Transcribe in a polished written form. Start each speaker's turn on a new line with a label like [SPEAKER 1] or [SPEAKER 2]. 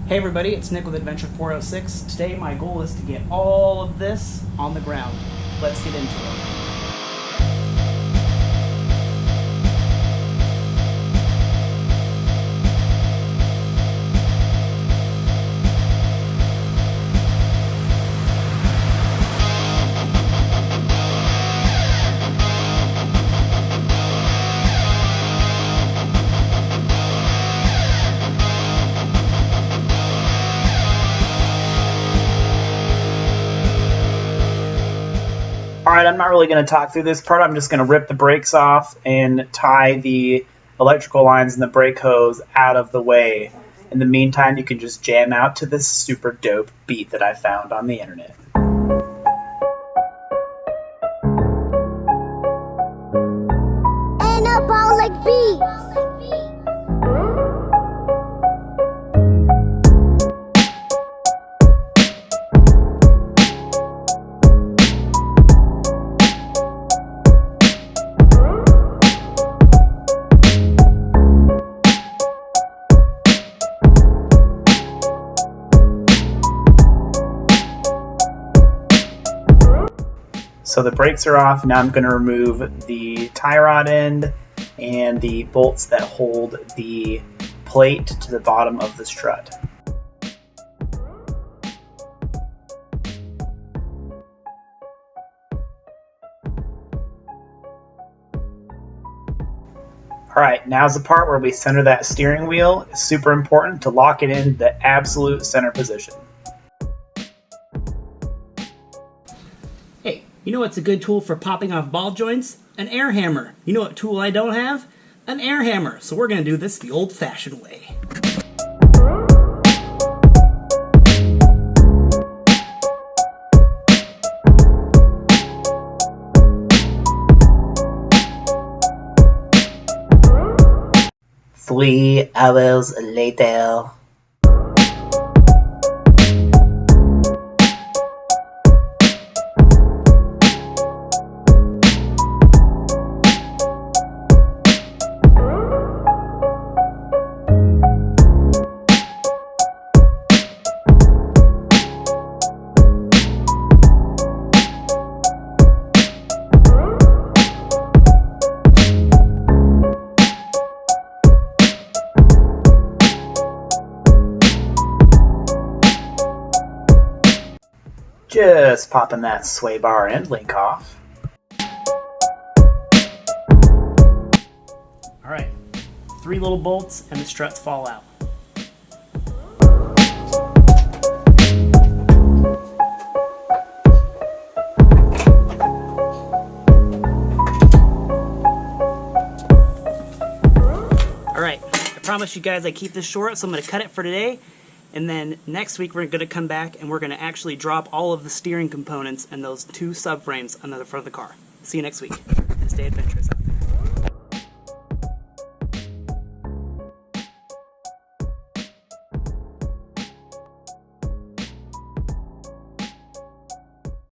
[SPEAKER 1] Hey everybody, it's Nick with Adventure 406. Today my goal is to get all of this on the ground. Let's get into it. Alright, I'm not really going to talk through this part. I'm just going to rip the brakes off and tie the electrical lines and the brake hose out of the way. In the meantime, you can just jam out to this super dope beat that I found on the internet.
[SPEAKER 2] Anabolic beat.
[SPEAKER 1] So the brakes are off. Now I'm going to remove the tie rod end and the bolts that hold the plate to the bottom of the strut. Alright, now's the part where we center that steering wheel. It's super important to lock it in the absolute center position.
[SPEAKER 3] Hey, you know what's a good tool for popping off ball joints? An air hammer. You know what tool I don't have? An air hammer. So we're going to do this the old-fashioned way.
[SPEAKER 1] Three hours later. Just popping that sway bar end link off. Alright, 3 little bolts and the struts fall out. Alright, I promise you guys I keep this short, so I'm going to cut it for today. And then next week we're going to come back and we're going to actually drop all of the steering components and those 2 subframes on the front of the car. See you next week. Stay adventurous.